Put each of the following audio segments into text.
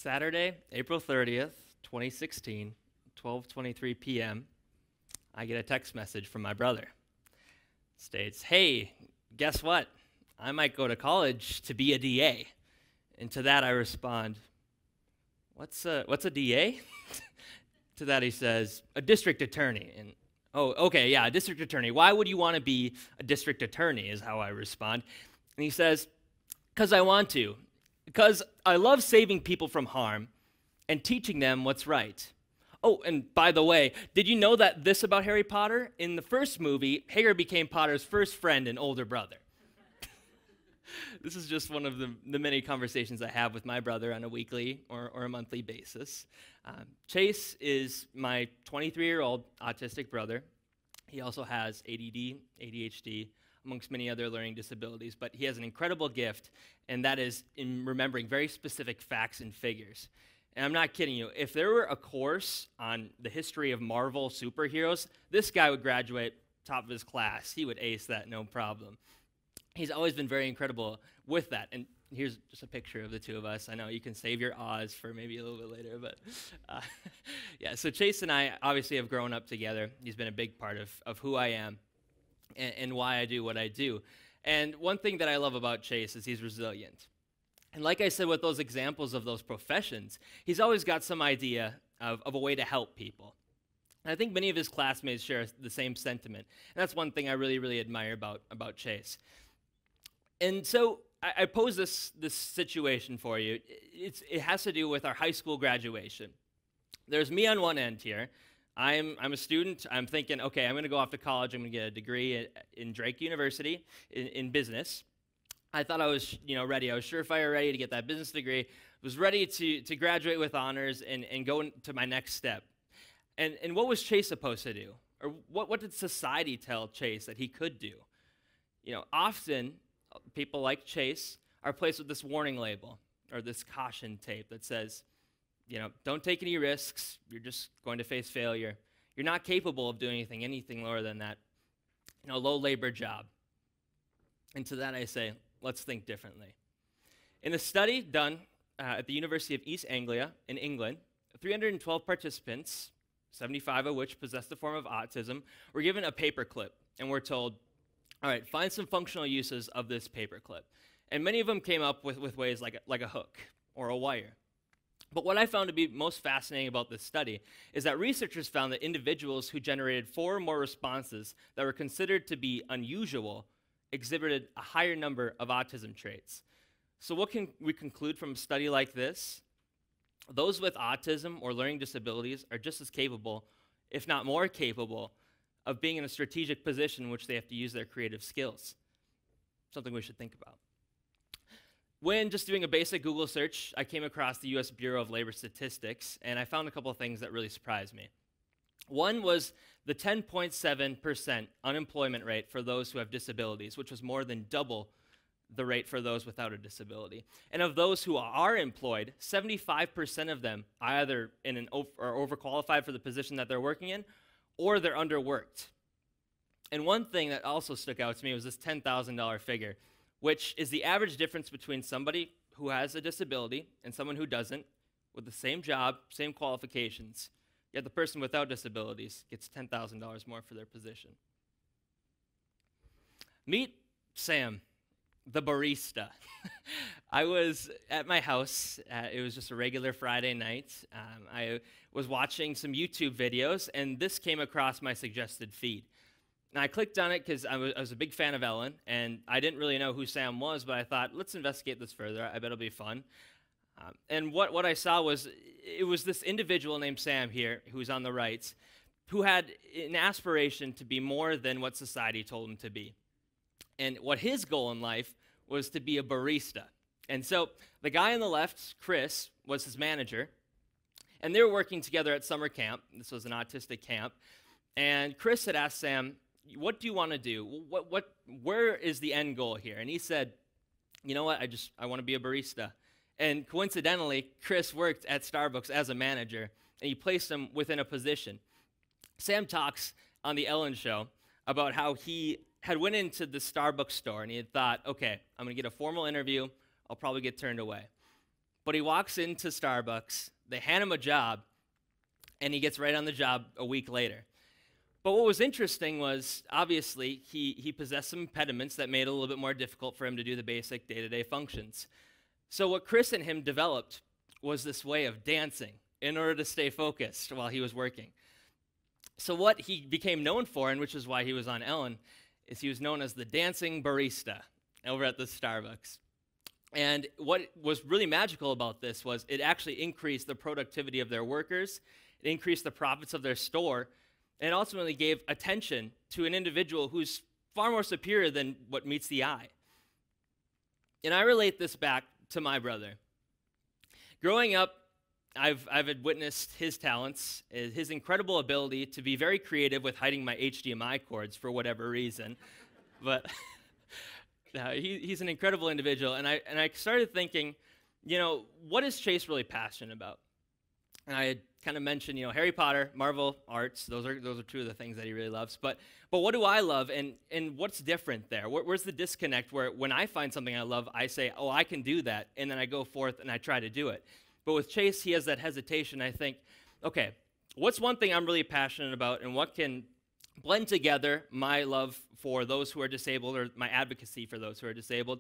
Saturday, April 30th, 2016, 12:23 p.m., I get a text message from my brother. It states, "Hey, guess what? I might go to college to be a DA." And to that I respond, what's a DA? To that he says, "A district attorney." And, "Oh, okay, yeah, a district attorney. Why would you want to be a district attorney?" is how I respond. And he says, "Because I want to. Because I love saving people from harm and teaching them what's right. Oh, and by the way, did you know that this about Harry Potter? In the first movie, Harry became Potter's first friend and older brother." This is just one of the many conversations I have with my brother on a weekly or a monthly basis. Chase is my 23-year-old autistic brother. He also has ADD, ADHD, amongst many other learning disabilities, but he has an incredible gift, and that is in remembering very specific facts and figures. And I'm not kidding you. If there were a course on the history of Marvel superheroes, this guy would graduate top of his class. He would ace that, no problem. He's always been very incredible with that. And here's just a picture of the two of us. I know you can save your awes for maybe a little bit later, but yeah, so Chase and I obviously have grown up together. He's been a big part of who I am and why I do what I do. And one thing that I love about Chase is he's resilient. And like I said with those examples of those professions, he's always got some idea of a way to help people. And I think many of his classmates share the same sentiment. And that's one thing I really, really admire about Chase. And so I pose this situation for you. It has to do with our high school graduation. There's me on one end here. I'm a student. I'm thinking, okay, I'm going to go off to college. I'm going to get a degree in Drake University in business. I thought I was ready. I was surefire ready to get that business degree. Was ready to graduate with honors and go into my next step. And what was Chase supposed to do? Or what did society tell Chase that he could do? Often people like Chase are placed with this warning label or this caution tape that says, don't take any risks. You're just going to face failure. You're not capable of doing anything lower than that. Low labor job. And to that I say, let's think differently. In a study done at the University of East Anglia in England, 312 participants, 75 of which possessed a form of autism, were given a paperclip and were told, all right, find some functional uses of this paperclip. And many of them came up with ways like a hook or a wire. But what I found to be most fascinating about this study is that researchers found that individuals who generated 4 or more responses that were considered to be unusual exhibited a higher number of autism traits. So what can we conclude from a study like this? Those with autism or learning disabilities are just as capable, if not more capable, of being in a strategic position in which they have to use their creative skills. Something we should think about. When just doing a basic Google search, I came across the U.S. Bureau of Labor Statistics, and I found a couple of things that really surprised me. One was the 10.7% unemployment rate for those who have disabilities, which was more than double the rate for those without a disability. And of those who are employed, 75% of them either are overqualified for the position that they're working in, or they're underworked. And one thing that also stuck out to me was this $10,000 figure, which is the average difference between somebody who has a disability and someone who doesn't, with the same job, same qualifications. Yet the person without disabilities gets $10,000 more for their position. Meet Sam, the barista. I was at my house. It was just a regular Friday night. I was watching some YouTube videos, and this came across my suggested feed. And I clicked on it because I was a big fan of Ellen, and I didn't really know who Sam was, but I thought, let's investigate this further. I bet it'll be fun. And what I saw was, it was this individual named Sam here, who's on the right, who had an aspiration to be more than what society told him to be. And what his goal in life was to be a barista. And so the guy on the left, Chris, was his manager, and they were working together at summer camp. This was an autistic camp. And Chris had asked Sam, what do you want to do? Where is the end goal here? And he said, you know what, I want to be a barista. And coincidentally, Chris worked at Starbucks as a manager, and he placed him within a position. Sam talks on the Ellen Show about how he had went into the Starbucks store, and he had thought, okay, I'm going to get a formal interview. I'll probably get turned away. but he walks into Starbucks, they hand him a job, and he gets right on the job a week later. But what was interesting was, obviously, he possessed some impediments that made it a little bit more difficult for him to do the basic day-to-day functions. So what Chris and him developed was this way of dancing in order to stay focused while he was working. So what he became known for, and which is why he was on Ellen, is he was known as the dancing barista over at the Starbucks. And what was really magical about this was it actually increased the productivity of their workers, it increased the profits of their store, and ultimately gave attention to an individual who's far more superior than what meets the eye. And I relate this back to my brother. Growing up, I've witnessed his talents, his incredible ability to be very creative with hiding my HDMI cords for whatever reason. But he's an incredible individual. And I started thinking, what is Chase really passionate about? And I had kind of mentioned, Harry Potter, Marvel arts. Those are two of the things that he really loves. But what do I love, and what's different there? Where's the disconnect where when I find something I love, I say, oh, I can do that, and then I go forth and I try to do it. But with Chase, he has that hesitation. I think, okay, what's one thing I'm really passionate about, and what can blend together my love for those who are disabled, or my advocacy for those who are disabled,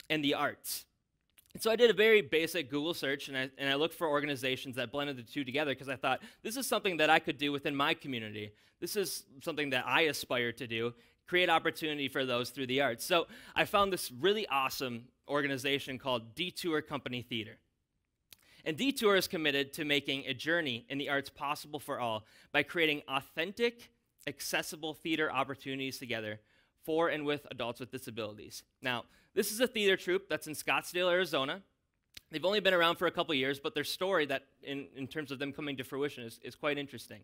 and the arts? And so I did a very basic Google search, and I looked for organizations that blended the two together, because I thought, this is something that I could do within my community. This is something that I aspire to do, create opportunity for those through the arts. So I found this really awesome organization called Detour Company Theater. And Detour is committed to making a journey in the arts possible for all by creating authentic, accessible theater opportunities together for and with adults with disabilities. Now, this is a theater troupe that's in Scottsdale, Arizona. They've only been around for a couple years, but their story, that in terms of them coming to fruition, is quite interesting.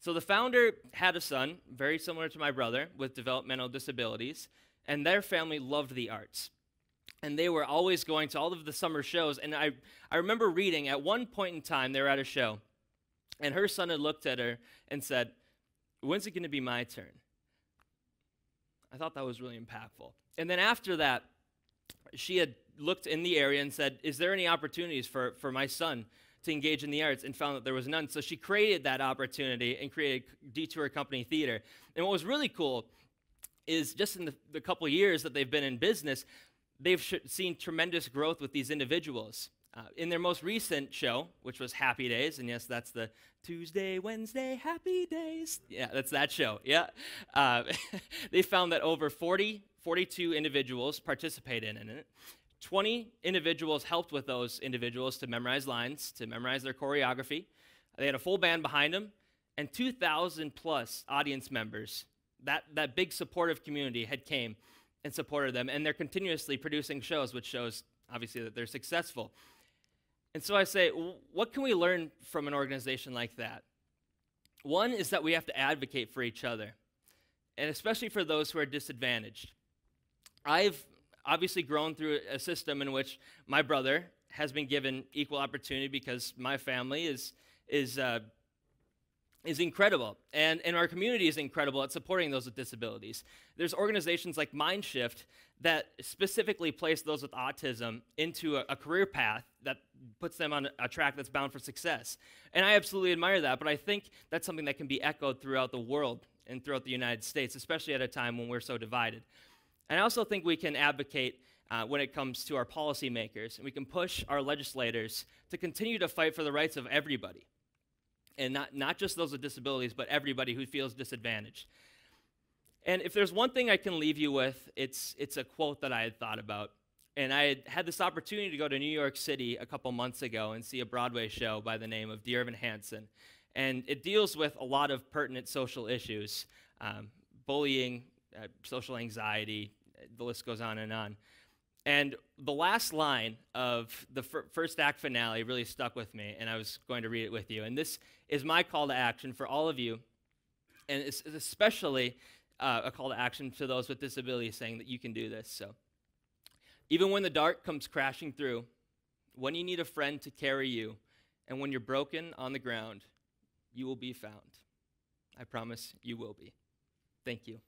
So the founder had a son, very similar to my brother, with developmental disabilities, and their family loved the arts. And they were always going to all of the summer shows, and I remember reading, at one point in time, they were at a show, and her son had looked at her and said, "When's it going to be my turn?" I thought that was really impactful. And then after that, she had looked in the area and said, is there any opportunities for my son to engage in the arts, and found that there was none. So she created that opportunity and created Detour Company Theater. And what was really cool is just in the couple years that they've been in business, they've seen tremendous growth with these individuals. In their most recent show, which was Happy Days, and yes, that's the Tuesday, Wednesday, Happy Days. Yeah, that's that show, yeah. They found that over 42 individuals participated in it. 20 individuals helped with those individuals to memorize lines, to memorize their choreography. They had a full band behind them, and 2,000 plus audience members. That big supportive community had came and supported them, and they're continuously producing shows, which shows, obviously, that they're successful. And so I say, what can we learn from an organization like that? One is that we have to advocate for each other, and especially for those who are disadvantaged. I've obviously grown through a system in which my brother has been given equal opportunity because my family is incredible, and our community is incredible at supporting those with disabilities. There's organizations like Mindshift that specifically place those with autism into a career path that puts them on a track that's bound for success. And I absolutely admire that, but I think that's something that can be echoed throughout the world and throughout the United States, especially at a time when we're so divided. And I also think we can advocate when it comes to our policymakers, and we can push our legislators to continue to fight for the rights of everybody. And not just those with disabilities, but everybody who feels disadvantaged. And if there's one thing I can leave you with, it's a quote that I had thought about. And I had this opportunity to go to New York City a couple months ago and see a Broadway show by the name of Dear Evan Hansen. And it deals with a lot of pertinent social issues, bullying, social anxiety, the list goes on and on. And the last line of the first act finale really stuck with me, and I was going to read it with you. And this is my call to action for all of you, and it's especially a call to action to those with disabilities, saying that you can do this. So, even when the dark comes crashing through, when you need a friend to carry you, and when you're broken on the ground, you will be found. I promise you will be. Thank you.